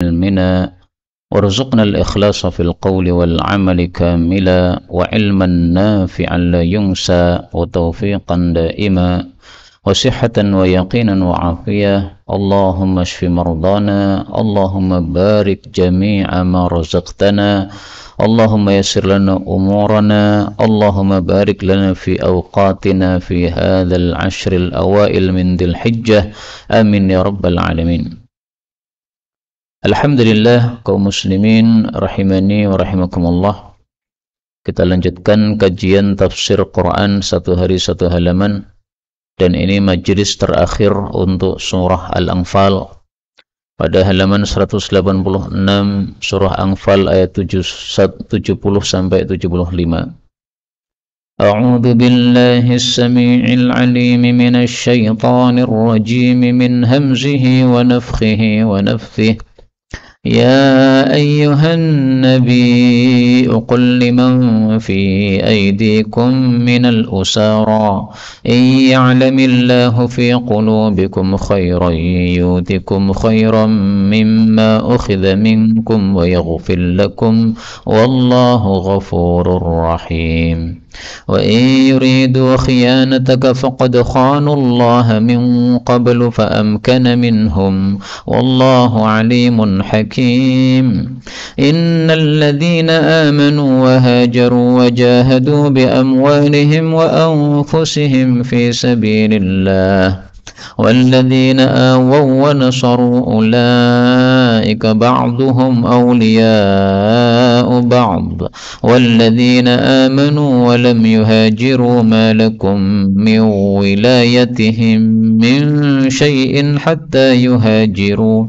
علمنا وارزقنا الإخلاص في القول والعمل كاملا وعلما نافعا لا ينسى وتوفيقا دائما وصحة ويقينا وعافية. اللهم اشف مرضانا، اللهم بارك جميع ما رزقتنا، اللهم يسر لنا أمورنا، اللهم بارك لنا في أوقاتنا في هذا العشر الأوائل من ذي الحجة، آمين يا رب العالمين. Alhamdulillah kaum muslimin rahimani wa rahimakumullah. Kita lanjutkan kajian tafsir Quran satu hari satu halaman, dan ini majelis terakhir untuk surah Al-Anfal pada halaman 186 surah Anfal ayat 70 sampai 75. A'udzu billahi as-sami'il 'alim minasy syaithanir rajim min hamzihi wa nafthihi wa nafthihi. يا أيها النبي قل لمن في أيديكم من الأسارى إن يعلم الله في قلوبكم خيرا يؤتكم خيرا مما أخذ منكم ويغفر لكم والله غفور رحيم وإن يريدوا خيانتك فقد خانوا الله من قبل فأمكن منهم والله عليم حكيم إن الذين آمنوا وهاجروا وجاهدوا بأموالهم وأنفسهم في سبيل الله والذين آووا ونصروا أولئك بعضهم أولياء بعض والذين آمنوا ولم يهاجروا ما لكم من ولايتهم من شيء حتى يهاجروا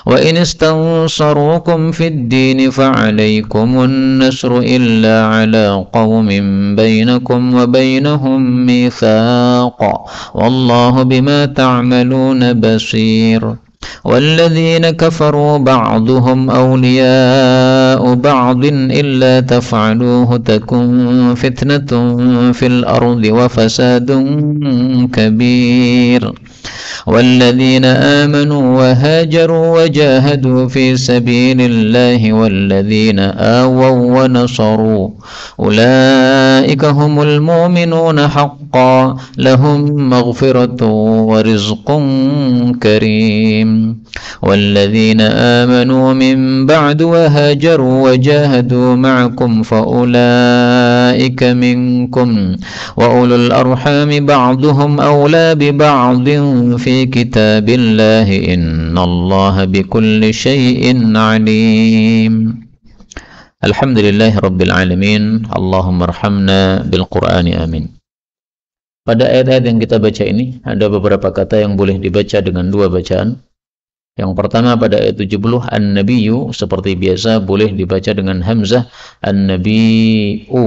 وإن استنصروكم في الدين فعليكم النصر إلا على قوم بينكم وبينهم ميثاق والله بما تعملون بصير والذين كفروا بعضهم أولياء بعض إلا تفعلوه تكن فتنة في الأرض وفساد كبير والذين آمنوا وهاجروا وجاهدوا في سبيل الله والذين آووا ونصروا أولئك هم المؤمنون حقا لهم مغفرة ورزق كريم والذين آمنوا من بعد وهاجروا وجاهدوا معكم فأولئك منكم وأولو الأرحام بعضهم أولى ببعض في كتاب الله إن الله بكل شيء عليم. Alhamdulillah Rabbil Alamin. Allahumma arhamna bil Qur'ani amin. Pada ayat-ayat yang kita baca ini ada beberapa kata yang boleh dibaca dengan dua bacaan. Yang pertama pada ayat 70 An-Nabiyyu, seperti biasa boleh dibaca dengan hamzah An-Nabiyyu.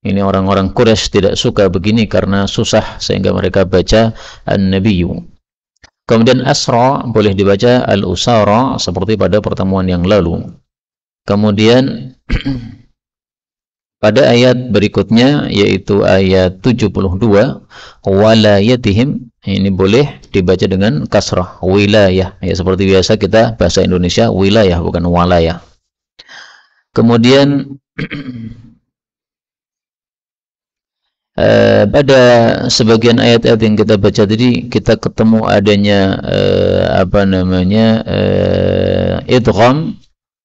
Ini orang-orang Quraisy tidak suka begini karena susah sehingga mereka baca An-Nabiyyu. Kemudian Asra boleh dibaca Al-Usara seperti pada pertemuan yang lalu. Kemudian pada ayat berikutnya yaitu ayat 72 walayatihim, ini boleh dibaca dengan kasrah wilayah, ya seperti biasa kita bahasa Indonesia wilayah bukan walayah. Kemudian pada sebagian ayat-ayat yang kita baca tadi kita ketemu adanya idgham,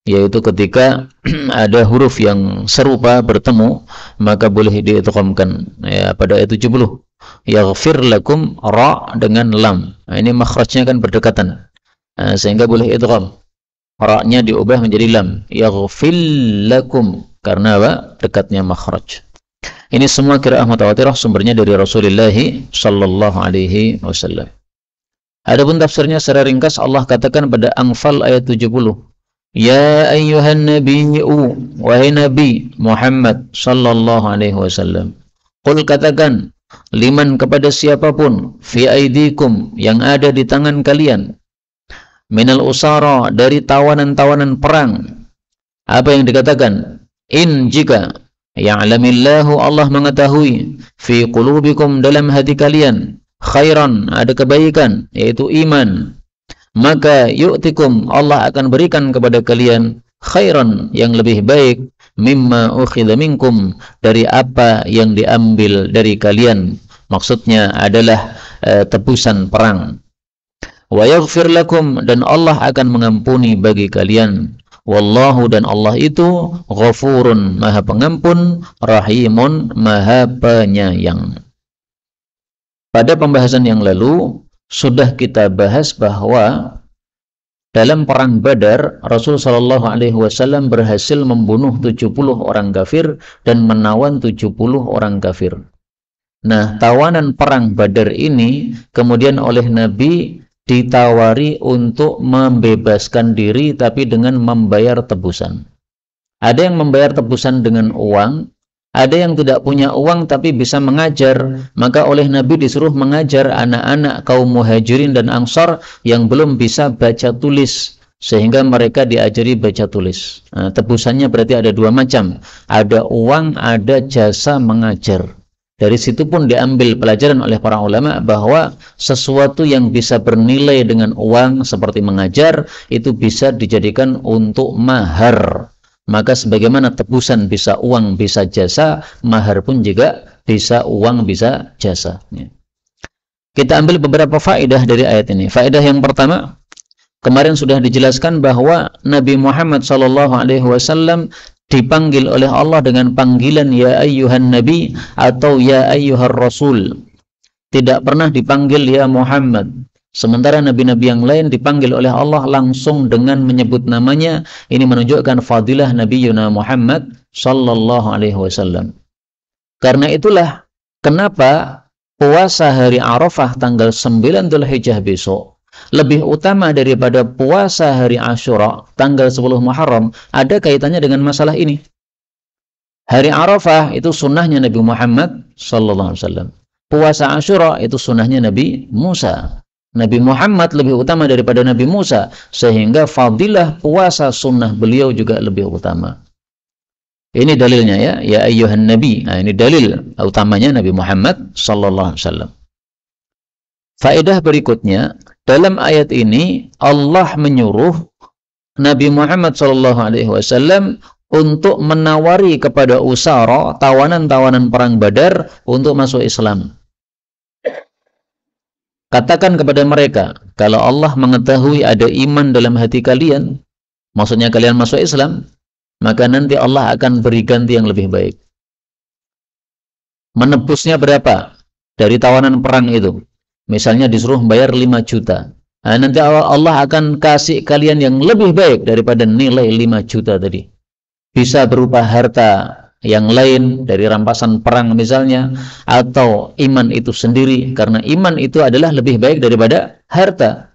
yaitu ketika ada huruf yang serupa bertemu maka boleh diidghamkan, ya, pada ayat 70 yaghfir lakum ra dengan lam. Nah, ini makhrajnya kan berdekatan, sehingga boleh idgham, ra-nya diubah menjadi lam, yaghfir lakum, karena apa? Dekatnya makhraj. Ini semua qiraah mutawatirah, sumbernya dari Rasulullah sallallahu alaihi wasallam. Adapun tafsirnya secara ringkas Allah katakan pada Anfal ayat 70, ya ayyuhan nabiyyu, wahai Nabi Muhammad sallallahu alaihi wasallam, qul katakan, liman kepada siapapun, fi aidikum yang ada di tangan kalian, minal usara dari tawanan-tawanan perang. Apa yang dikatakan? In jika ya'lamillahu Allah mengetahui, fi qulubikum dalam hati kalian, khairan ada kebaikan yaitu iman, maka yu'tikum, Allah akan berikan kepada kalian khairan, yang lebih baik, mimma ukhidha minkum, dari apa yang diambil dari kalian. Maksudnya adalah tebusan perang. Wa yaghfir lakum, dan Allah akan mengampuni bagi kalian. Wallahu, dan Allah itu ghafurun, maha pengampun, rahimun, maha penyayang. Pada pembahasan yang lalu sudah kita bahas bahwa dalam perang Badar, Rasul sallallahu alaihi wasallam berhasil membunuh 70 orang kafir dan menawan 70 orang kafir. Nah, tawanan perang Badar ini kemudian oleh Nabi ditawari untuk membebaskan diri tapi dengan membayar tebusan. Ada yang membayar tebusan dengan uang, ada yang tidak punya uang tapi bisa mengajar, maka oleh Nabi disuruh mengajar anak-anak kaum Muhajirin dan Ansar yang belum bisa baca tulis, sehingga mereka diajari baca tulis. Nah, tebusannya berarti ada dua macam, ada uang, ada jasa mengajar. Dari situ pun diambil pelajaran oleh para ulama bahwa sesuatu yang bisa bernilai dengan uang seperti mengajar itu bisa dijadikan untuk mahar. Maka sebagaimana tebusan bisa uang, bisa jasa, mahar pun juga bisa uang, bisa jasa. Kita ambil beberapa faedah dari ayat ini. Faedah yang pertama, kemarin sudah dijelaskan bahwa Nabi Muhammad SAW dipanggil oleh Allah dengan panggilan ya ayyuhan nabi atau ya ayyuhar rasul. Tidak pernah dipanggil ya Muhammad. Sementara nabi-nabi yang lain dipanggil oleh Allah langsung dengan menyebut namanya. Ini menunjukkan fadilah Nabi Yuna Muhammad sallallahu alaihi wasallam. Karena itulah kenapa puasa hari Arafah tanggal 9 Dzulhijjah besok lebih utama daripada puasa hari Asyura tanggal 10 Muharram. Ada kaitannya dengan masalah ini. Hari Arafah itu sunnahnya Nabi Muhammad sallallahu alaihi wasallam. Puasa Asyura itu sunnahnya Nabi Musa. Nabi Muhammad lebih utama daripada Nabi Musa, sehingga fadilah puasa sunnah beliau juga lebih utama. Ini dalilnya ya, ya ayyuhan nabi. Nah, ini dalil utamanya Nabi Muhammad sallallahu alaihi wasallam. Faedah berikutnya, dalam ayat ini Allah menyuruh Nabi Muhammad SAW untuk menawari kepada usara, tawanan-tawanan perang Badar, untuk masuk Islam. Katakan kepada mereka, kalau Allah mengetahui ada iman dalam hati kalian, maksudnya kalian masuk Islam, maka nanti Allah akan beri ganti yang lebih baik. Menebusnya berapa dari tawanan perang itu? Misalnya disuruh bayar 5 juta. Nah, nanti Allah akan kasih kalian yang lebih baik daripada nilai 5 juta tadi. Bisa berupa harta yang lain dari rampasan perang misalnya, atau iman itu sendiri, karena iman itu adalah lebih baik daripada harta.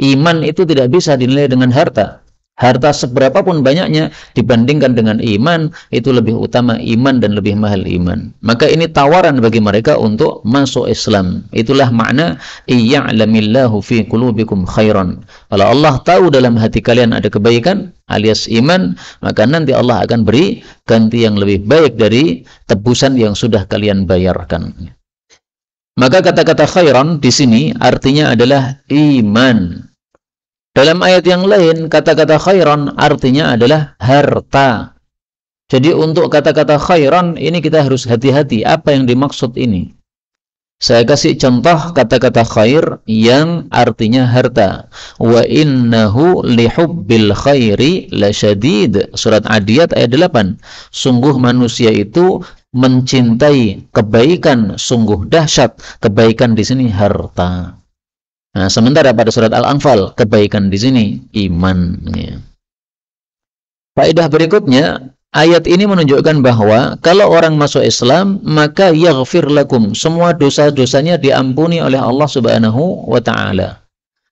Iman itu tidak bisa dinilai dengan harta. Harta seberapapun banyaknya dibandingkan dengan iman, itu lebih utama iman dan lebih mahal iman. Maka ini tawaran bagi mereka untuk masuk Islam. Itulah makna iya'lamillahu fi qulubikum khairan. Kalau Allah tahu dalam hati kalian ada kebaikan alias iman, maka nanti Allah akan beri ganti yang lebih baik dari tebusan yang sudah kalian bayarkan. Maka kata-kata khairan di sini artinya adalah iman. Dalam ayat yang lain, kata-kata khairan artinya adalah harta. Jadi untuk kata-kata khairan ini kita harus hati-hati apa yang dimaksud ini. Saya kasih contoh kata-kata khair yang artinya harta. Wa innahu lihubbil khairi lasyadid. Surat Adiyat ayat 8. Sungguh manusia itu mencintai kebaikan, sungguh dahsyat. Kebaikan di sini harta. Nah, sementara pada surat Al-Anfal, kebaikan di sini iman. Ya. Faedah berikutnya, ayat ini menunjukkan bahwa kalau orang masuk Islam, maka yaghfir lakum, semua dosa-dosanya diampuni oleh Allah Subhanahu wa taala.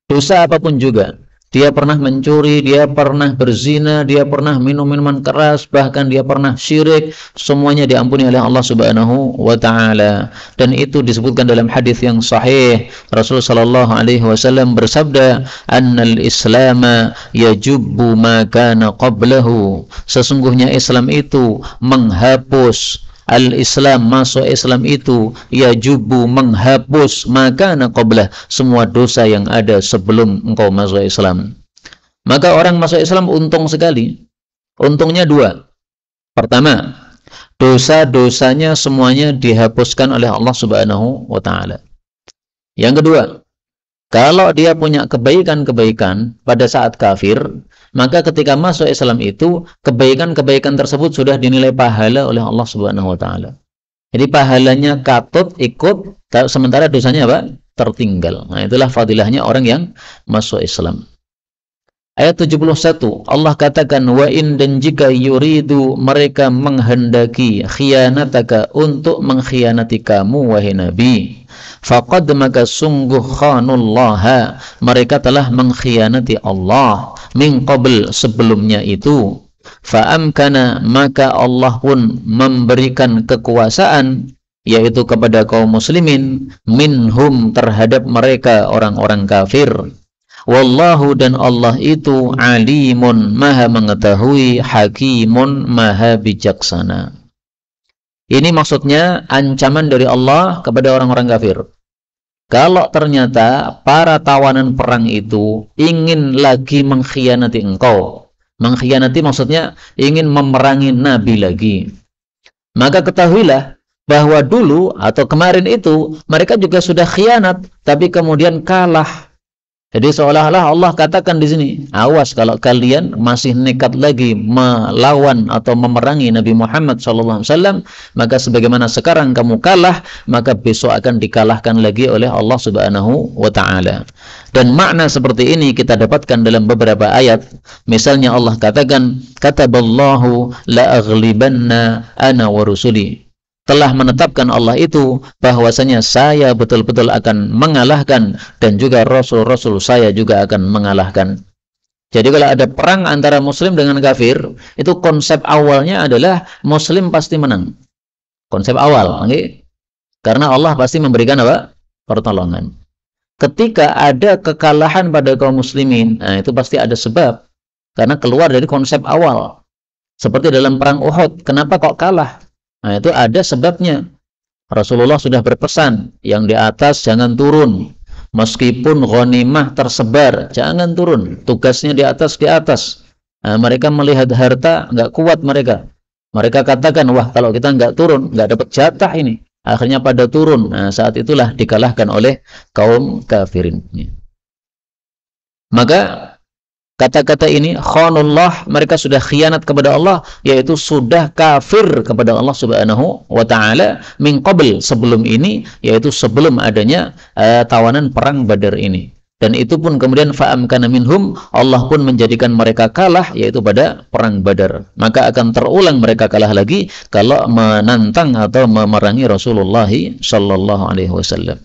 Dosa apapun juga. Dia pernah mencuri, dia pernah berzina, dia pernah minum minuman keras, bahkan dia pernah syirik, semuanya diampuni oleh Allah Subhanahu wa taala. Dan itu disebutkan dalam hadis yang sahih. Rasul sallallahu alaihi wasallam bersabda, "Annal Islama yajubbu ma kana qablahu." Sesungguhnya Islam itu menghapus al-Islam, masuk Islam itu yajubu, menghapus, maka qablah, semua dosa yang ada sebelum engkau masuk Islam. Maka orang masuk Islam untung sekali. Untungnya dua. Pertama, dosa-dosanya semuanya dihapuskan oleh Allah Subhanahu wa taala. Yang kedua, kalau dia punya kebaikan-kebaikan pada saat kafir, maka ketika masuk Islam itu, kebaikan-kebaikan tersebut sudah dinilai pahala oleh Allah Subhanahu wa taala. Jadi pahalanya katut ikut, sementara dosanya apa? Tertinggal. Nah, itulah fadilahnya orang yang masuk Islam. Ayat 71, Allah katakan, wa in, dan jika yuridu, mereka menghendaki, khianataka, untuk mengkhianati kamu wahai Nabi, faqad, maka sungguh, khanullaha, mereka telah mengkhianati Allah, min qabl, sebelumnya itu, fa'amkana, maka Allah pun memberikan kekuasaan, yaitu kepada kaum muslimin, minhum, terhadap mereka orang-orang kafir. Wallahu, dan Allah itu alimun, maha mengetahui, hakimun, maha bijaksana. Ini maksudnya ancaman dari Allah kepada orang-orang kafir. Kalau ternyata para tawanan perang itu ingin lagi mengkhianati engkau, mengkhianati maksudnya ingin memerangi Nabi lagi, maka ketahuilah bahwa dulu atau kemarin itu mereka juga sudah khianat, tapi kemudian kalah. Jadi seolah-olah Allah katakan di sini, awas kalau kalian masih nekat lagi melawan atau memerangi Nabi Muhammad SAW, maka sebagaimana sekarang kamu kalah, maka besok akan dikalahkan lagi oleh Allah Subhanahu wa taala. Dan makna seperti ini kita dapatkan dalam beberapa ayat. Misalnya Allah katakan, kataballahu la aghlibanna ana wa rusuli. Telah menetapkan Allah itu bahwasanya saya betul-betul akan mengalahkan, dan juga Rasul-Rasul saya juga akan mengalahkan. Jadi kalau ada perang antara Muslim dengan kafir, itu konsep awalnya adalah Muslim pasti menang. Konsep awal, okay? Karena Allah pasti memberikan apa? Pertolongan. Ketika ada kekalahan pada kaum muslimin, nah itu pasti ada sebab. Karena keluar dari konsep awal. Seperti dalam perang Uhud, kenapa kok kalah? Nah, itu ada sebabnya. Rasulullah sudah berpesan, yang di atas jangan turun. Meskipun ghanimah tersebar, jangan turun. Tugasnya di atas, di atas. Nah, mereka melihat harta, nggak kuat mereka. Mereka katakan, wah kalau kita nggak turun, nggak dapat jatah ini. Akhirnya pada turun. Nah, saat itulah dikalahkan oleh kaum kafirin. Maka kata-kata ini, khanullah, mereka sudah khianat kepada Allah, yaitu sudah kafir kepada Allah Subhanahu wa taala min qabl, sebelum ini, yaitu sebelum adanya tawanan perang Badar ini. Dan itu pun kemudian fa'amkana minhum, Allah pun menjadikan mereka kalah, yaitu pada perang Badar. Maka akan terulang mereka kalah lagi kalau menantang atau memerangi Rasulullah sallallahu alaihi wasallam.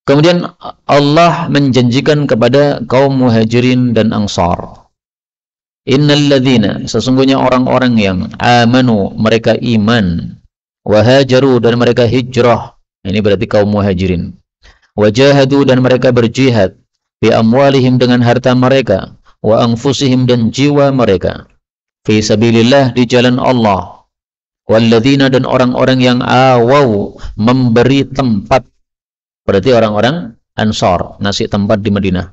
Kemudian Allah menjanjikan kepada kaum muhajirin dan ansar, innalladzina, sesungguhnya orang-orang yang amanu, mereka iman, wahajaru, dan mereka hijrah, ini berarti kaum muhajirin, wajahadu, dan mereka berjihad, bi amwalihim, dengan harta mereka, wa anfusihim, dan jiwa mereka, fi sabilillah, di jalan Allah, walladzina, dan orang-orang yang awau, memberi tempat, berarti orang-orang Ansar, ngasih tempat di Madinah.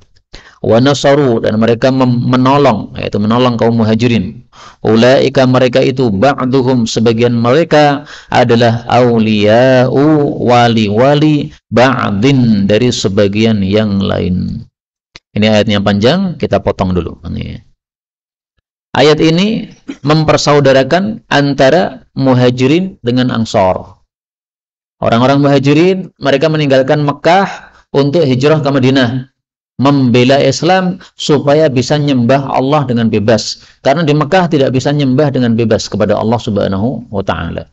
Wa nasaru, dan mereka menolong, yaitu menolong kaum muhajirin. Ulaika, mereka itu, ba'duhum, sebagian mereka adalah awliya'u, wali-wali, ba'din, dari sebagian yang lain. Ini ayatnya panjang, kita potong dulu. Ayat ini mempersaudarakan antara muhajirin dengan Ansar. Orang-orang muhajirin, mereka meninggalkan Mekah untuk hijrah ke Madinah, membela Islam supaya bisa nyembah Allah dengan bebas. Karena di Mekah tidak bisa nyembah dengan bebas kepada Allah Subhanahu wa taala.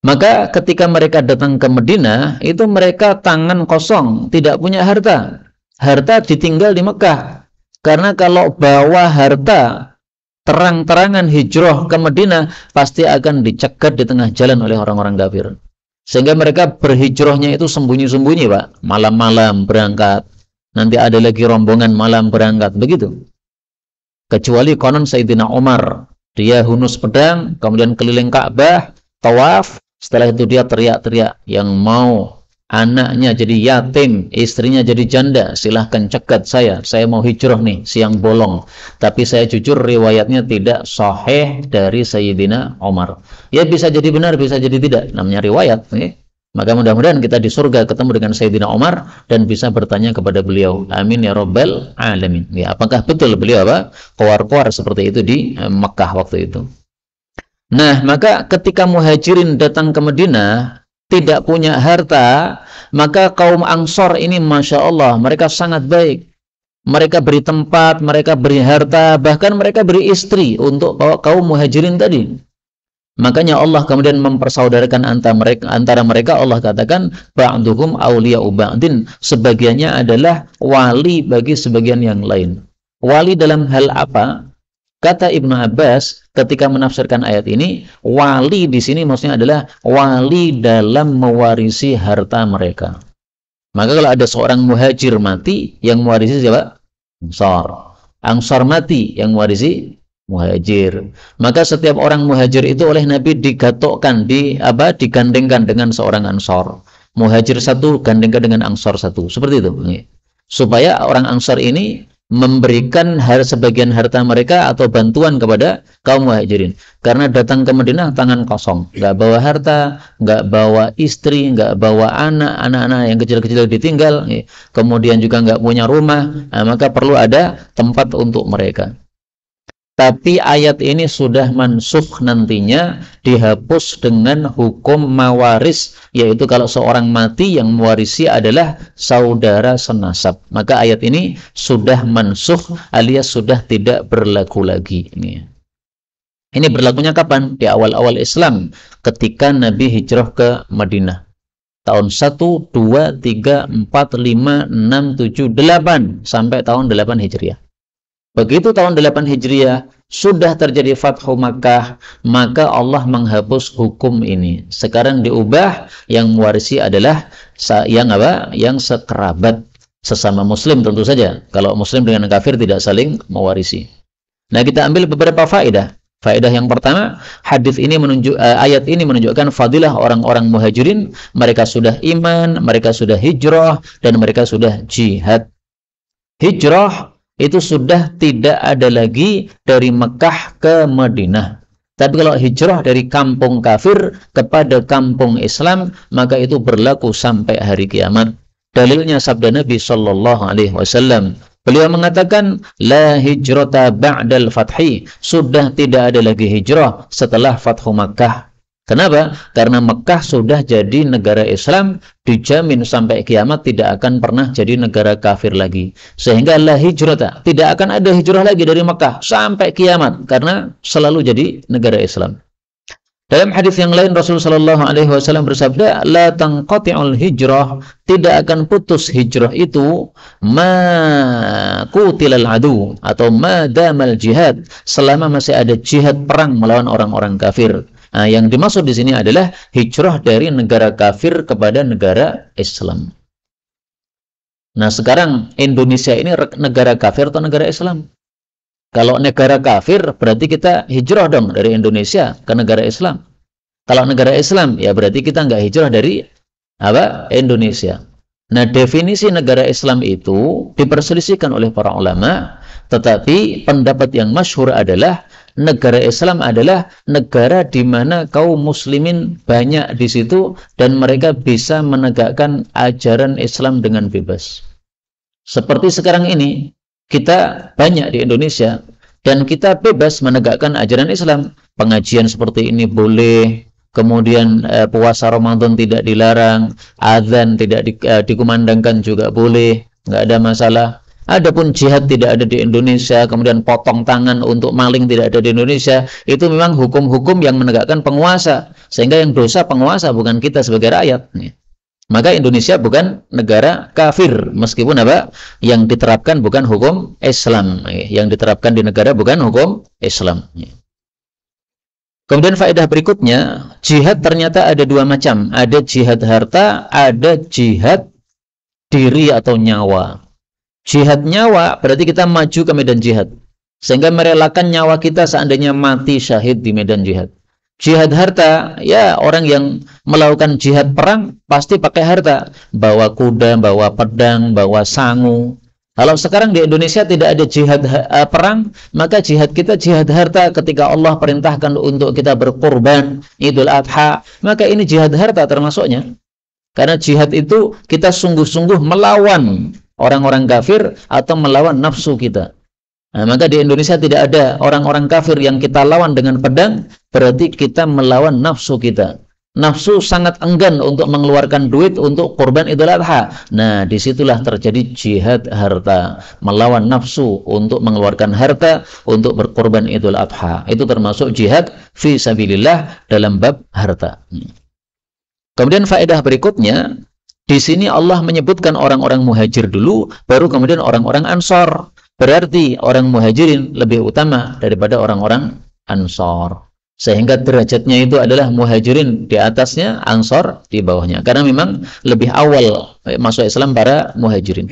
Maka ketika mereka datang ke Madinah, itu mereka tangan kosong, tidak punya harta. Harta ditinggal di Mekah. Karena kalau bawa harta terang-terangan hijrah ke Madinah, pasti akan dicegat di tengah jalan oleh orang-orang kafir. Sehingga mereka berhijrahnya itu sembunyi-sembunyi, Pak. Malam-malam berangkat. Nanti ada lagi rombongan malam berangkat. Begitu. Kecuali konon Sayyidina Umar Dia hunus pedang, kemudian keliling Ka'bah, tawaf, setelah itu dia teriak-teriak, yang mau anaknya jadi yatim, istrinya jadi janda, silahkan cegat saya mau hijrah nih, siang bolong. Tapi saya jujur riwayatnya tidak sahih dari Sayyidina Umar. Ya bisa jadi benar, bisa jadi tidak, namanya riwayat. Maka mudah-mudahan kita di surga ketemu dengan Sayyidina Umar dan bisa bertanya kepada beliau. Amin ya Rabbal Alamin. Ya, apakah betul beliau keluar-keluar seperti itu di Mekah waktu itu? Nah, maka ketika muhajirin datang ke Madinah, tidak punya harta, maka kaum Ansor ini Masya Allah, mereka sangat baik. Mereka beri tempat, mereka beri harta, bahkan mereka beri istri untuk kaum muhajirin tadi. Makanya Allah kemudian mempersaudarakan antara mereka. Allah katakan ba'duhum awliya'u ba'din, sebagiannya adalah wali bagi sebagian yang lain. Wali dalam hal apa? Kata Ibnu Abbas ketika menafsirkan ayat ini, wali di sini maksudnya adalah wali dalam mewarisi harta mereka. Maka kalau ada seorang muhajir mati, yang mewarisi siapa? Ansar. Ansar mati, yang mewarisi muhajir. Maka setiap orang muhajir itu oleh Nabi digatokkan, digandengkan dengan seorang Ansar. Muhajir satu gandengkan dengan Ansar satu. Seperti itu. Supaya orang Ansar ini memberikan sebagian harta mereka atau bantuan kepada kaum muhajirin. Karena datang ke Madinah tangan kosong, nggak bawa harta, nggak bawa istri, nggak bawa anak-anak yang kecil-kecil ditinggal, kemudian juga nggak punya rumah, maka perlu ada tempat untuk mereka. Tapi ayat ini sudah mansukh, nantinya dihapus dengan hukum mawaris, yaitu kalau seorang mati yang mewarisi adalah saudara senasab. Maka ayat ini sudah mansukh alias sudah tidak berlaku lagi. Ini berlakunya kapan? Di awal-awal Islam, ketika Nabi hijrah ke Madinah. Tahun 1, 2, 3, 4, 5, 6, 7, 8 sampai tahun 8 Hijriah. Begitu tahun 8 Hijriah sudah terjadi Fathu Makkah, maka Allah menghapus hukum ini. Sekarang diubah, yang mewarisi adalah yang sekerabat, sesama muslim tentu saja. Kalau muslim dengan kafir tidak saling mewarisi. Nah, kita ambil beberapa faedah. Faedah yang pertama, ayat ini menunjukkan fadilah orang-orang muhajirin. Mereka sudah iman, mereka sudah hijrah, dan mereka sudah jihad. Hijrah itu sudah tidak ada lagi dari Mekah ke Madinah. Tapi kalau hijrah dari kampung kafir kepada kampung Islam, maka itu berlaku sampai hari kiamat. Dalilnya sabda Nabi sallallahu alaihi wasallam. Beliau mengatakan, la hijrata ba'dal fathi, sudah tidak ada lagi hijrah setelah Fathu Makkah. Kenapa? Karena Mekah sudah jadi negara Islam, dijamin sampai kiamat tidak akan pernah jadi negara kafir lagi. Sehingga la hijrata, tidak akan ada hijrah lagi dari Mekah sampai kiamat, karena selalu jadi negara Islam. Dalam hadis yang lain Rasulullah sallallahu alaihi wasallam bersabda, la tanqati'ul hijrah, tidak akan putus hijrah itu ma qutilal adu, atau ma damal jihad, selama masih ada jihad perang melawan orang-orang kafir. Nah, yang dimaksud di sini adalah hijrah dari negara kafir kepada negara Islam. Nah, sekarang Indonesia ini negara kafir atau negara Islam? Kalau negara kafir, berarti kita hijrah dong dari Indonesia ke negara Islam. Kalau negara Islam, ya berarti kita nggak hijrah dari Indonesia. Nah, definisi negara Islam itu diperselisihkan oleh para ulama, tetapi pendapat yang masyhur adalah negara Islam adalah negara di mana kaum muslimin banyak di situ dan mereka bisa menegakkan ajaran Islam dengan bebas. Seperti sekarang ini, kita banyak di Indonesia dan kita bebas menegakkan ajaran Islam. Pengajian seperti ini boleh, kemudian puasa Ramadan tidak dilarang, azan tidak dikumandangkan juga boleh, nggak ada masalah. Adapun jihad tidak ada di Indonesia, kemudian potong tangan untuk maling tidak ada di Indonesia. Itu memang hukum-hukum yang menegakkan penguasa, sehingga yang dosa penguasa, bukan kita sebagai rakyat. Maka Indonesia bukan negara kafir, meskipun yang diterapkan bukan hukum Islam. Yang diterapkan di negara bukan hukum Islam. Kemudian faedah berikutnya, jihad ternyata ada dua macam. Ada jihad harta, ada jihad diri atau nyawa. Jihad nyawa berarti kita maju ke medan jihad. sehingga merelakan nyawa kita seandainya mati syahid di medan jihad. Jihad harta, ya orang yang melakukan jihad perang pasti pakai harta, bawa kuda, bawa pedang, bawa sangu. Kalau sekarang di Indonesia tidak ada jihad perang, maka jihad kita jihad harta. Ketika Allah perintahkan untuk kita berkorban Idul Adha, maka ini jihad harta termasuknya. Karena jihad itu kita sungguh-sungguh melawan orang-orang kafir atau melawan nafsu kita. Nah, maka di Indonesia tidak ada orang-orang kafir yang kita lawan dengan pedang, berarti kita melawan nafsu kita. Nafsu sangat enggan untuk mengeluarkan duit untuk korban Idul Adha. Nah, disitulah terjadi jihad harta, melawan nafsu untuk mengeluarkan harta untuk berkorban Idul Adha. Itu termasuk jihad fi sabilillah dalam bab harta. Kemudian faedah berikutnya, di sini Allah menyebutkan orang-orang muhajir dulu, baru kemudian orang-orang ansor. Berarti orang muhajirin lebih utama daripada orang-orang ansor. Sehingga derajatnya itu adalah muhajirin di atasnya, ansor di bawahnya. Karena memang lebih awal masuk Islam para muhajirin.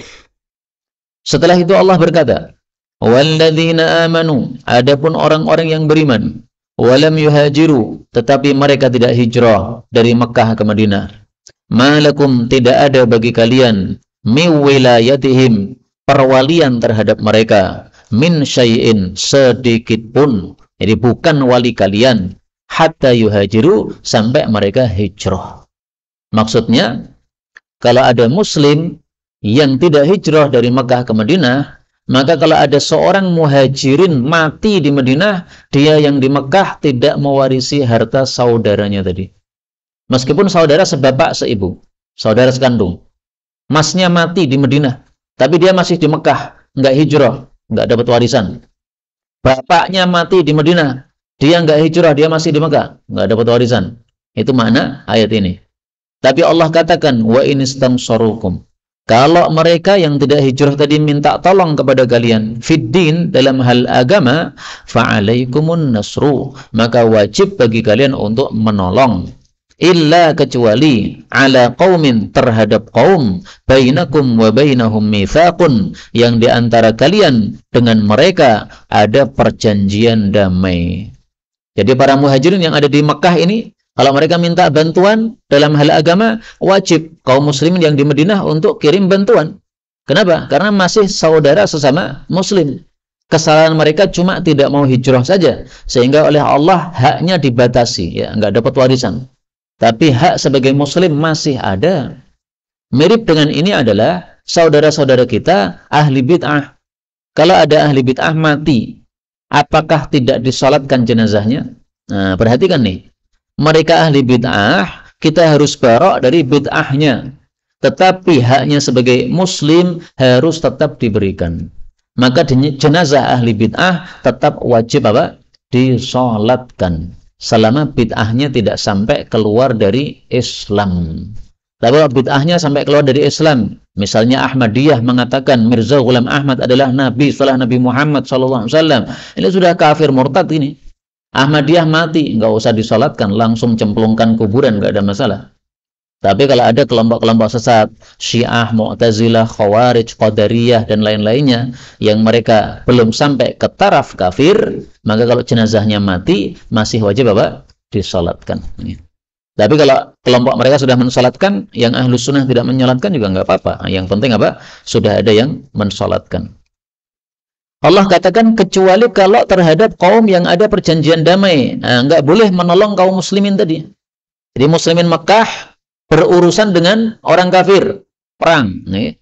Setelah itu Allah berkata, walladzina amanu, adapun orang-orang yang beriman, walam yuhajiru, tetapi mereka tidak hijrah dari Mekah ke Madinah. Malakum, tidak ada bagi kalian, mi wilayatihim, perwalian terhadap mereka, min syai'in, sedikit pun. Jadi bukan wali kalian, hatta yuhajiru, sampai mereka hijrah. Maksudnya, kalau ada muslim yang tidak hijrah dari Mekah ke Madinah, maka kalau ada seorang muhajirin mati di Madinah, dia yang di Mekah tidak mewarisi harta saudaranya tadi. Meskipun saudara sebapak seibu, saudara sekandung, masnya mati di Madinah, tapi dia masih di Mekah, nggak hijrah, nggak dapat warisan. Bapaknya mati di Madinah, dia nggak hijrah, dia masih di Mekah, nggak dapat warisan. Itu makna ayat ini. Tapi Allah katakan, wa inistansarukum, kalau mereka yang tidak hijrah tadi minta tolong kepada kalian, fiddin, dalam hal agama, fa'alaikumun nasru, maka wajib bagi kalian untuk menolong. Illa, kecuali, ala qaumin, terhadap kaum, bainakum wa bainahum mitsaqun, yang diantara kalian dengan mereka ada perjanjian damai. Jadi para muhajirin yang ada di Mekah ini, kalau mereka minta bantuan dalam hal agama, wajib kaum muslimin yang di Madinah untuk kirim bantuan. Kenapa? Karena masih saudara sesama muslim. Kesalahan mereka cuma tidak mau hijrah saja, sehingga oleh Allah haknya dibatasi, ya, nggak dapat warisan. Tapi hak sebagai muslim masih ada. Mirip dengan ini adalah saudara-saudara kita ahli bid'ah. Kalau ada ahli bid'ah mati, apakah tidak disolatkan jenazahnya? Nah, perhatikan nih. Mereka ahli bid'ah, kita harus barok dari bid'ahnya. Tetapi haknya sebagai muslim harus tetap diberikan. Maka jenazah ahli bid'ah tetap wajib apa? Disolatkan. Selama bid'ahnya tidak sampai keluar dari Islam. Tapi kalau bid'ahnya sampai keluar dari Islam, misalnya Ahmadiyah mengatakan Mirza Ghulam Ahmad adalah Nabi setelah Nabi Muhammad SAW, ini sudah kafir murtad ini. Ahmadiyah mati, nggak usah disolatkan, langsung cemplungkan kuburan, nggak ada masalah. Tapi kalau ada kelompok-kelompok sesat, Syiah, Mu'tazilah, Khawarij, Qadariyah, dan lain-lainnya, yang mereka belum sampai ke taraf kafir, maka kalau jenazahnya mati, masih wajib apa? Disolatkan. Tapi kalau kelompok mereka sudah mensolatkan, yang ahlu sunnah tidak menyolatkan juga nggak apa-apa. Yang penting apa? Sudah ada yang mensolatkan. Allah katakan, kecuali kalau terhadap kaum yang ada perjanjian damai. Nah, nggak boleh menolong kaum muslimin tadi. Jadi muslimin Mekah berurusan dengan orang kafir, perang. Nih.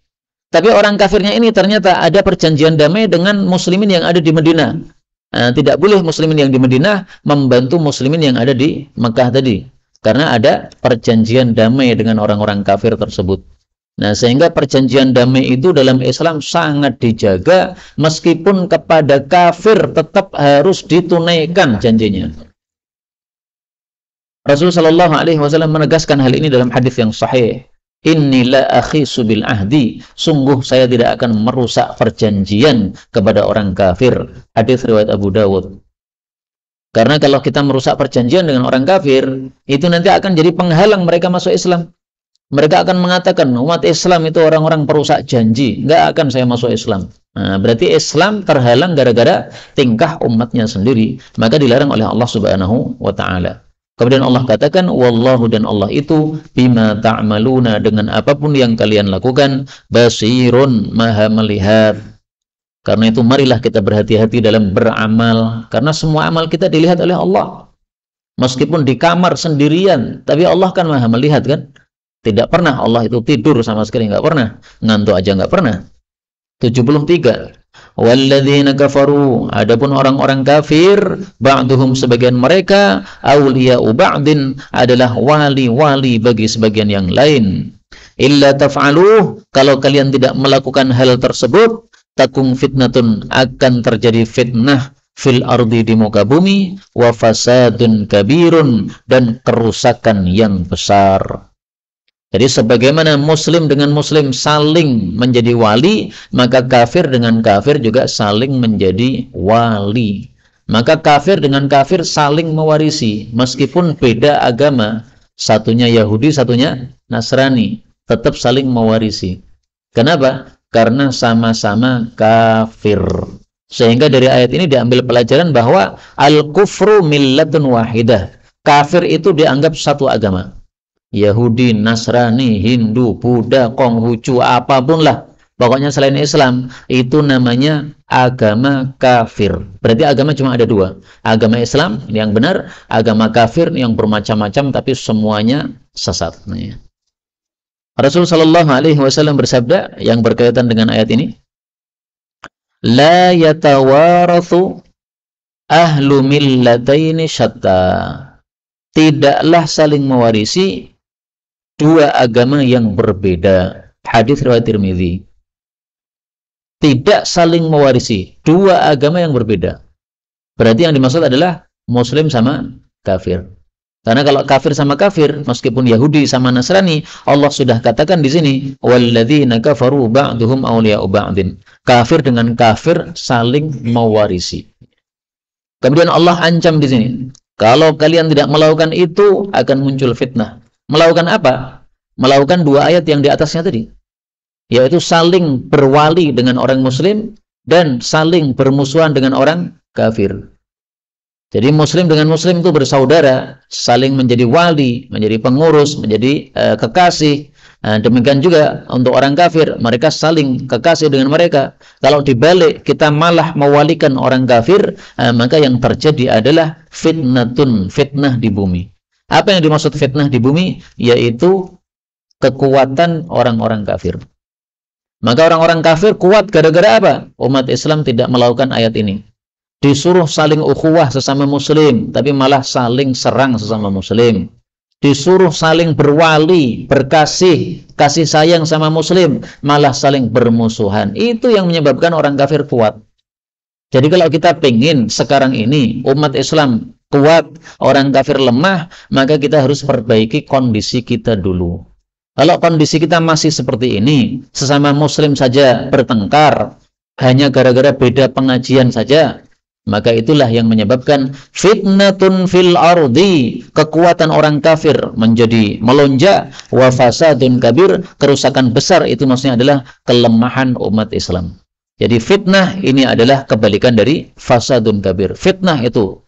Tapi orang kafirnya ini ternyata ada perjanjian damai dengan muslimin yang ada di Madinah. Nah, tidak boleh muslimin yang di Madinah membantu muslimin yang ada di Mekah tadi. Karena ada perjanjian damai dengan orang-orang kafir tersebut. Nah, sehingga perjanjian damai itu dalam Islam sangat dijaga, meskipun kepada kafir tetap harus ditunaikan janjinya. Rasulullah Shallallahu Alaihi Wasallam menegaskan hal ini dalam hadis yang sahih. Inni la akhisu bil ahdi, sungguh saya tidak akan merusak perjanjian kepada orang kafir. Hadis riwayat Abu Dawud. Karena kalau kita merusak perjanjian dengan orang kafir, itu nanti akan jadi penghalang mereka masuk Islam. Mereka akan mengatakan umat Islam itu orang-orang perusak janji, nggak akan saya masuk Islam. Nah, berarti Islam terhalang gara-gara tingkah umatnya sendiri, maka dilarang oleh Allah Subhanahu wa taala. Kemudian Allah katakan, wallahu, dan Allah itu bima ta'maluna, dengan apapun yang kalian lakukan, basirun, maha melihat. Karena itu marilah kita berhati-hati dalam beramal, karena semua amal kita dilihat oleh Allah. Meskipun di kamar sendirian, tapi Allah kan maha melihat kan. Tidak pernah Allah itu tidur sama sekali, nggak pernah. Ngantuk aja nggak pernah. 73. Walladzina kafaru, adapun orang-orang kafir, ba'duhum, sebagian mereka, awliya'u ba'din, adalah wali-wali bagi sebagian yang lain. Illa taf'aluh, kalau kalian tidak melakukan hal tersebut, takung fitnatun, akan terjadi fitnah, fil ardi, di muka bumi, wa fasadun kabirun, dan kerusakan yang besar. Jadi sebagaimana muslim dengan muslim saling menjadi wali, maka kafir dengan kafir juga saling menjadi wali. Maka kafir dengan kafir saling mewarisi, meskipun beda agama, satunya Yahudi, satunya Nasrani, tetap saling mewarisi. Kenapa? Karena sama-sama kafir. Sehingga dari ayat ini diambil pelajaran bahwa al-kufru millatun wahidah. Kafir itu dianggap satu agama. Yahudi, Nasrani, Hindu, Buddha, Konghucu, apapun lah, pokoknya selain Islam, itu namanya agama kafir. Berarti agama cuma ada dua, agama Islam yang benar, agama kafir yang bermacam-macam tapi semuanya sesat. Rasul sallallahu alaihi wasallam bersabda yang berkaitan dengan ayat ini, la yatawarathu ahlu millataini syatta, tidaklah saling mewarisi dua agama yang berbeda. Hadis riwayat Tirmidzi. Tidak saling mewarisi dua agama yang berbeda. Berarti yang dimaksud adalah muslim sama kafir. Karena kalau kafir sama kafir, meskipun Yahudi sama Nasrani, Allah sudah katakan di sini, walladzina kafaru ba'duhum awliya'u ba'din. Kafir dengan kafir saling mewarisi. Kemudian Allah ancam di sini, kalau kalian tidak melakukan itu akan muncul fitnah. Melakukan apa? Melakukan dua ayat yang di atasnya tadi, yaitu saling berwali dengan orang muslim dan saling bermusuhan dengan orang kafir. Jadi muslim dengan muslim itu bersaudara, saling menjadi wali, menjadi pengurus, menjadi kekasih. Demikian juga untuk orang kafir, mereka saling kekasih dengan mereka. Kalau dibalik kita malah mewalikan orang kafir, maka yang terjadi adalah fitnah di bumi. Apa yang dimaksud fitnah di bumi? Yaitu kekuatan orang-orang kafir. Maka orang-orang kafir kuat gara-gara apa? Umat Islam tidak melakukan ayat ini. Disuruh saling ukhuwah sesama muslim, tapi malah saling serang sesama muslim. Disuruh saling berwali, berkasih, kasih sayang sama muslim, malah saling bermusuhan. Itu yang menyebabkan orang kafir kuat. Jadi kalau kita pengen sekarang ini umat Islam kuat, orang kafir lemah, maka kita harus perbaiki kondisi kita dulu. Kalau kondisi kita masih seperti ini, sesama muslim saja bertengkar, hanya gara-gara beda pengajian saja, maka itulah yang menyebabkan fitnatun fil ardi, kekuatan orang kafir menjadi melonjak, wa fasadun kabir, kerusakan besar. Itu maksudnya adalah kelemahan umat Islam. Jadi fitnah ini adalah kebalikan dari fasadun kabir. Fitnah itu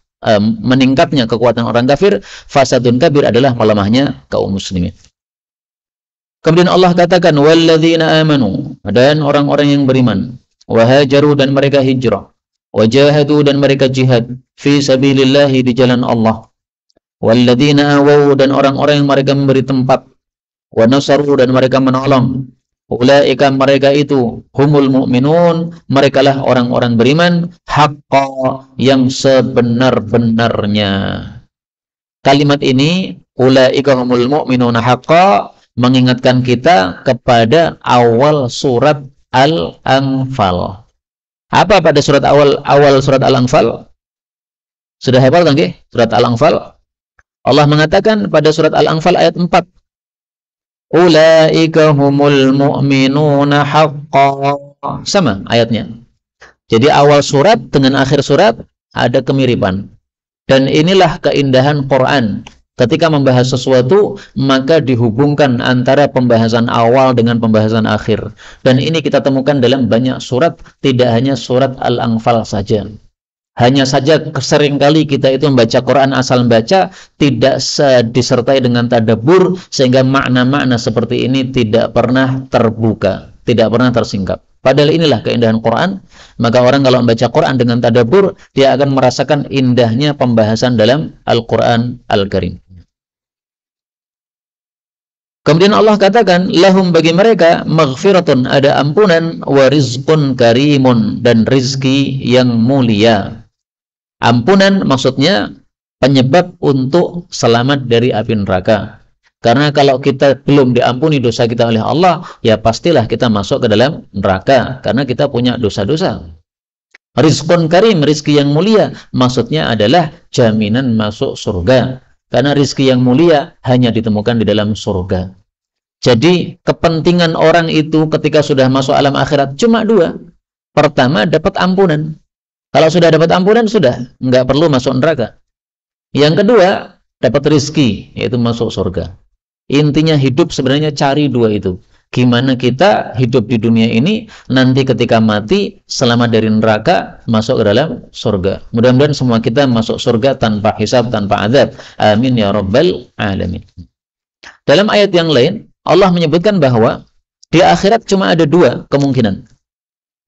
meningkatnya kekuatan orang kafir, fasadun kabir adalah melemahnya kaum muslimin. Kemudian Allah katakan walladzina amanu, dan orang-orang yang beriman, wahajaru, dan mereka hijrah, wajahadu, dan mereka jihad fi sabilillahi, di jalan Allah, walladzina awaw, dan orang-orang yang mereka memberi tempat, wa nasaru, dan mereka menolong, ulaika, mereka itu humul mu'minun, merekalah orang-orang beriman haqqa, yang sebenar-benarnya. Kalimat ini ulaika humul mu'minun haqqa mengingatkan kita kepada awal surat Al-Anfal. Apa pada surat awal surat Al-Anfal? Sudah hafal kan? Surat Al-Anfal. Allah mengatakan pada surat Al-Anfal ayat 4. Ulaika humul mu'minuna haqqan. Sama ayatnya. Jadi awal surat dengan akhir surat ada kemiripan. Dan inilah keindahan Quran. Ketika membahas sesuatu, maka dihubungkan antara pembahasan awal dengan pembahasan akhir. Dan ini kita temukan dalam banyak surat, tidak hanya surat Al-Anfal saja. Hanya saja seringkali kita itu membaca Quran asal membaca, tidak disertai dengan tadabbur, sehingga makna-makna seperti ini tidak pernah terbuka, tidak pernah tersingkap. Padahal inilah keindahan Quran. Maka orang kalau membaca Quran dengan tadabbur, dia akan merasakan indahnya pembahasan dalam Al-Quran Al-Karim. Kemudian Allah katakan, lahum bagi mereka maghfiratun, ada ampunan, wa rizqun karimun, dan rizki yang mulia. Ampunan maksudnya penyebab untuk selamat dari api neraka. Karena kalau kita belum diampuni dosa kita oleh Allah, ya pastilah kita masuk ke dalam neraka, karena kita punya dosa-dosa. Rizqun karim, rizki yang mulia, maksudnya adalah jaminan masuk surga. Karena rizki yang mulia hanya ditemukan di dalam surga. Jadi kepentingan orang itu ketika sudah masuk alam akhirat cuma dua. Pertama, dapat ampunan. Kalau sudah dapat ampunan, sudah nggak perlu masuk neraka. Yang kedua, dapat rizki, yaitu masuk surga. Intinya hidup sebenarnya cari dua itu. Gimana kita hidup di dunia ini, nanti ketika mati, selamat dari neraka, masuk ke dalam surga. Mudah-mudahan semua kita masuk surga tanpa hisab, tanpa azab. Amin ya rabbal alamin. Dalam ayat yang lain, Allah menyebutkan bahwa di akhirat cuma ada dua kemungkinan.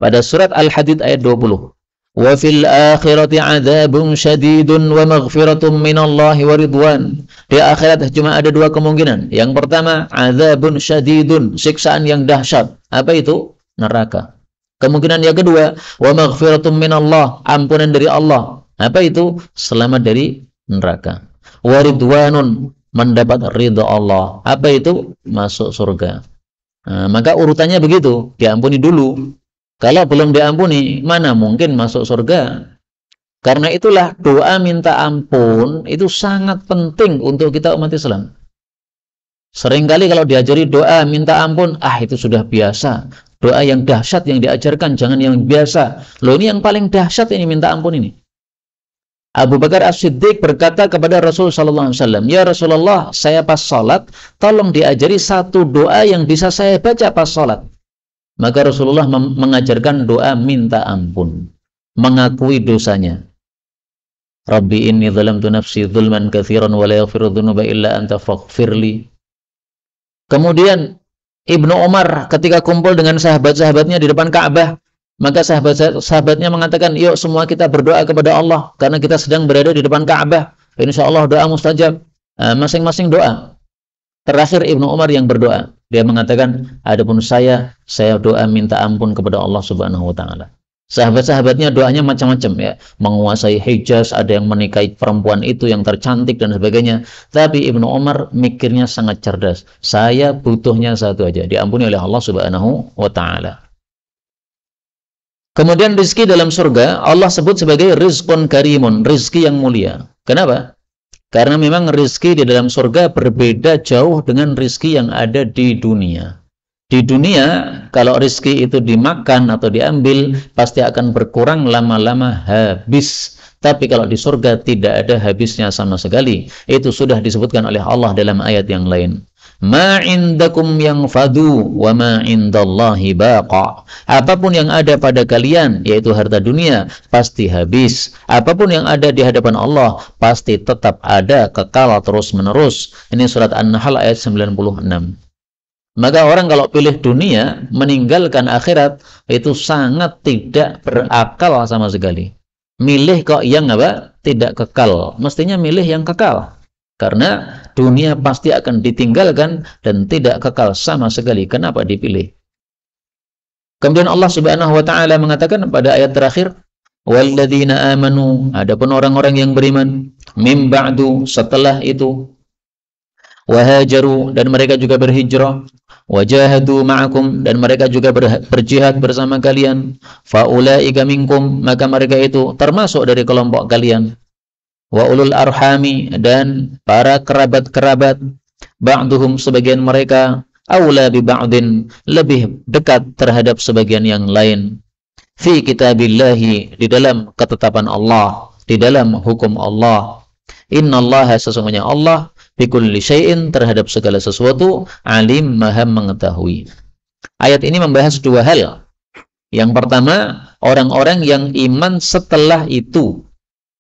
Pada surat Al-Hadid ayat 20. Wa fil akhirati adzabun syadidun wa maghfiratun minallahi wa ridwan. Di akhirat cuma ada dua kemungkinan. Yang pertama, adzabun syadidun, siksaan yang dahsyat. Apa itu? Neraka. Kemungkinan yang kedua, wa maghfiratun minallah, ampunan dari Allah. Apa itu? Selamat dari neraka. Wa ridwanun, mendapat ridha Allah. Apa itu? Masuk surga. Nah, maka urutannya begitu, diampuni dulu. Kalau belum diampuni, mana mungkin masuk surga? Karena itulah doa minta ampun itu sangat penting untuk kita umat Islam. Seringkali kalau diajari doa minta ampun, itu sudah biasa. Doa yang dahsyat yang diajarkan, jangan yang biasa. Loh, ini yang paling dahsyat ini minta ampun ini. Abu Bakar As-Siddiq berkata kepada Rasul sallallahu alaihi wasallam, "Ya Rasulullah, saya pas salat, tolong diajari satu doa yang bisa saya baca pas salat." Maka Rasulullah mengajarkan doa minta ampun, mengakui dosanya. Rabbi inni zalamtu nafsi zulman katsiran wa la yaghfiru dzunuba illa anta faghfirli. Kemudian Ibnu Umar ketika kumpul dengan sahabat-sahabatnya di depan Ka'bah, maka sahabat-sahabatnya mengatakan, "Yuk semua kita berdoa kepada Allah karena kita sedang berada di depan Ka'bah. Insyaallah doa mustajab." Masing-masing doa. Terakhir Ibnu Umar yang berdoa. Dia mengatakan, adapun saya doa minta ampun kepada Allah Subhanahu wa taala. Sahabat-sahabatnya doanya macam-macam ya, menguasai Hijaz, ada yang menikahi perempuan itu yang tercantik dan sebagainya. Tapi Ibnu Umar mikirnya sangat cerdas. Saya butuhnya satu aja, diampuni oleh Allah Subhanahu wa taala. Kemudian rizki dalam surga Allah sebut sebagai rizqun karimun, rizki yang mulia. Kenapa? Karena memang rizki di dalam surga berbeda jauh dengan rizki yang ada di dunia. Di dunia, kalau rizki itu dimakan atau diambil, pasti akan berkurang lama-lama habis. Tapi kalau di surga tidak ada habisnya sama sekali. Itu sudah disebutkan oleh Allah dalam ayat yang lain. Ma indakum yanfadu wa ma indallahi baqa. Apapun yang ada pada kalian, yaitu harta dunia, pasti habis. Apapun yang ada di hadapan Allah, pasti tetap ada, kekal terus-menerus. Ini surat An-Nahl ayat 96. Maka orang kalau pilih dunia, meninggalkan akhirat, itu sangat tidak berakal sama sekali. Milih kok yang apa? Tidak kekal. Mestinya milih yang kekal. Karena dunia pasti akan ditinggalkan dan tidak kekal sama sekali. Kenapa dipilih? Kemudian Allah Subhanahu wa taala mengatakan pada ayat terakhir, "Walladzina amanu", adapun orang-orang yang beriman, "mim ba'du", setelah itu, "wahajaru", dan mereka juga berhijrah, "wajahadu ma'akum", dan mereka juga berjihad bersama kalian, "faulaika minkum", maka mereka itu termasuk dari kelompok kalian. Wa ulul arhami, dan para kerabat-kerabat, ba'duhum, sebagian mereka, aula bi ba'din, lebih dekat terhadap sebagian yang lain. Fi kitabillahi, di dalam ketetapan Allah, di dalam hukum Allah. Innallaha, sesungguhnya Allah, bikulli syai'in, terhadap segala sesuatu, alim, maha mengetahui. Ayat ini membahas dua hal. Yang pertama, orang-orang yang iman setelah itu.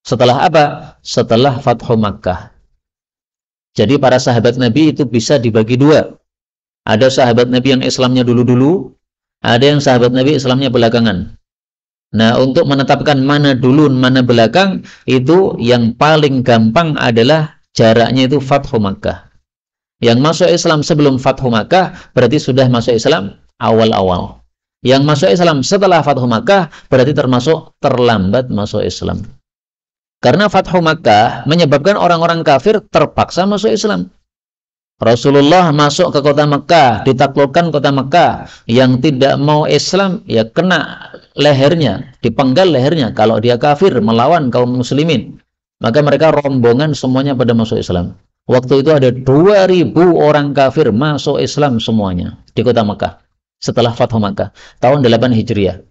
Setelah apa? Setelah Fathu Makkah. Jadi para sahabat Nabi itu bisa dibagi dua. Ada sahabat Nabi yang Islamnya dulu-dulu, ada yang sahabat Nabi Islamnya belakangan. Nah, untuk menetapkan mana dulu, mana belakang, itu yang paling gampang adalah jaraknya itu Fathu Makkah. Yang masuk Islam sebelum Fathu Makkah berarti sudah masuk Islam awal-awal. Yang masuk Islam setelah Fathu Makkah berarti termasuk terlambat masuk Islam. Karena Fathu Makkah menyebabkan orang-orang kafir terpaksa masuk Islam. Rasulullah masuk ke kota Mekah, ditaklukkan kota Mekah. Yang tidak mau Islam, ya kena lehernya, dipenggal lehernya. Kalau dia kafir melawan kaum muslimin, maka mereka rombongan semuanya pada masuk Islam. Waktu itu ada 2.000 orang kafir masuk Islam semuanya di kota Mekah setelah Fathu Makkah tahun 8 Hijriah.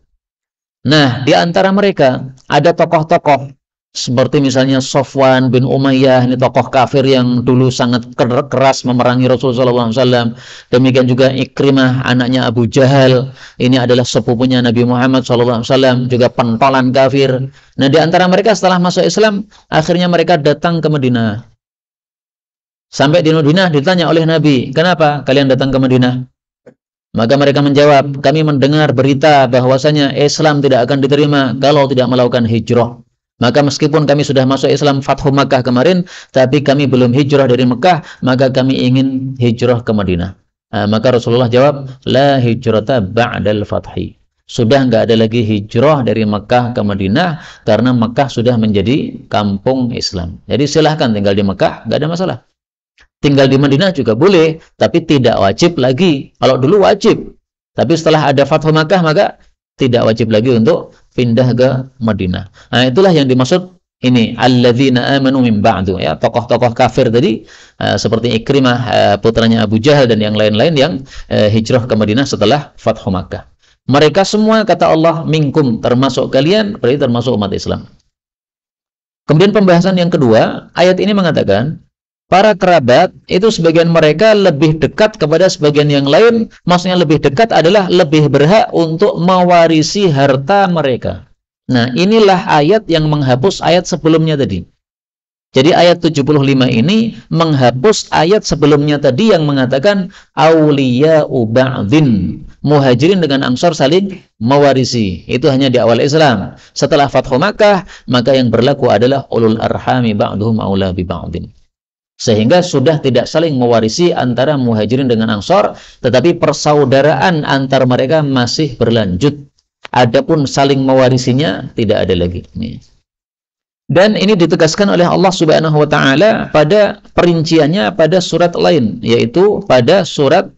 Nah, di antara mereka ada tokoh-tokoh seperti misalnya Sofwan bin Umayyah, ini tokoh kafir yang dulu sangat keras memerangi Rasulullah SAW. Demikian juga Ikrimah, anaknya Abu Jahal, ini adalah sepupunya Nabi Muhammad SAW, juga pentolan kafir. Nah, di antara mereka setelah masuk Islam, akhirnya mereka datang ke Madinah. Sampai di Madinah ditanya oleh Nabi, kenapa kalian datang ke Madinah? Maka mereka menjawab, kami mendengar berita bahwasanya Islam tidak akan diterima kalau tidak melakukan hijrah. Maka meskipun kami sudah masuk Islam Fathu Makkah kemarin, tapi kami belum hijrah dari Mekah, maka kami ingin hijrah ke Madinah. Maka Rasulullah jawab, la hijrata ba'dal fathi. Sudah nggak ada lagi hijrah dari Mekah ke Madinah, karena Mekah sudah menjadi kampung Islam. Jadi silahkan tinggal di Mekah, nggak ada masalah. Tinggal di Madinah juga boleh, tapi tidak wajib lagi. Kalau dulu wajib, tapi setelah ada Fathu Makkah, maka tidak wajib lagi untuk pindah ke Madinah. Nah, itulah yang dimaksud ini alladzina amanu min ba'du, ya, tokoh-tokoh kafir tadi seperti Ikrimah putranya Abu Jahal dan yang lain-lain yang hijrah ke Madinah setelah Fathu Makkah. Mereka semua kata Allah minkum, termasuk kalian, berarti termasuk umat Islam. Kemudian pembahasan yang kedua, ayat ini mengatakan para kerabat itu sebagian mereka lebih dekat kepada sebagian yang lain. Maksudnya lebih dekat adalah lebih berhak untuk mewarisi harta mereka. Nah, inilah ayat yang menghapus ayat sebelumnya tadi. Jadi ayat 75 ini menghapus ayat sebelumnya tadi yang mengatakan awliya'u ba'dhin, muhajirin dengan ansor saling mewarisi. Itu hanya di awal Islam. Setelah Fathu Makkah, maka yang berlaku adalah ulul arhami ba'duhum aula bi ba'dhin. Sehingga sudah tidak saling mewarisi antara muhajirin dengan ansor, tetapi persaudaraan antar mereka masih berlanjut. Adapun saling mewarisinya tidak ada lagi. Dan ini ditegaskan oleh Allah Subhanahu wa taala pada perinciannya pada surat lain, yaitu pada surat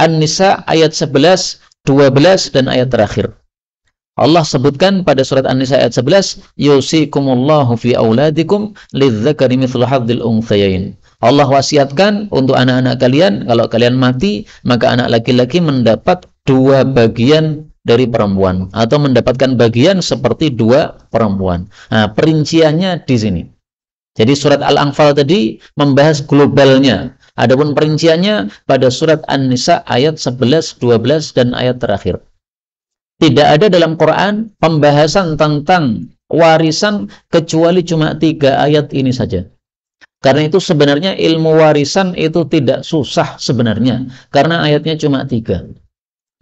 An-Nisa ayat 11, 12 dan ayat terakhir. Allah sebutkan pada surat An-Nisa ayat 11, yusikumullahu fi auladikum lidzakari mithlu hadzil unthayain. Allah wasiatkan untuk anak-anak kalian, kalau kalian mati, maka anak laki-laki mendapat 2 bagian dari perempuan, atau mendapatkan bagian seperti 2 perempuan. Nah, perinciannya di sini. Jadi surat Al-Anfal tadi membahas globalnya. Adapun perinciannya pada surat An-Nisa ayat 11, 12 dan ayat terakhir. Tidak ada dalam Quran pembahasan tentang warisan kecuali cuma 3 ayat ini saja. Karena itu sebenarnya ilmu warisan itu tidak susah sebenarnya, karena ayatnya cuma 3.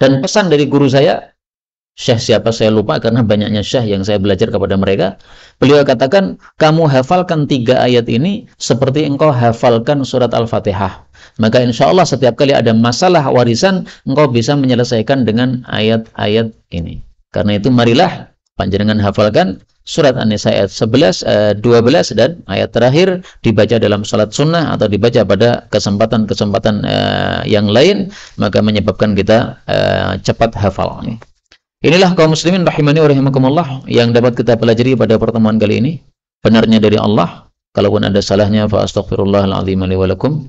Dan pesan dari guru saya, Syekh siapa saya lupa karena banyaknya syekh yang saya belajar kepada mereka, beliau katakan, kamu hafalkan 3 ayat ini seperti engkau hafalkan surat Al-Fatihah. Maka insya Allah setiap kali ada masalah warisan, engkau bisa menyelesaikan dengan ayat-ayat ini. Karena itu marilah panjenengan hafalkan surat An-Nisa ayat 11, 12 dan ayat terakhir dibaca dalam salat sunnah atau dibaca pada kesempatan-kesempatan yang lain, maka menyebabkan kita cepat hafal. Inilah kaum muslimin rahimani wa rahimakumullah yang dapat kita pelajari pada pertemuan kali ini. Benarnya dari Allah. Kalaupun ada salahnya, fa astaghfirullahal azim li wa lakum.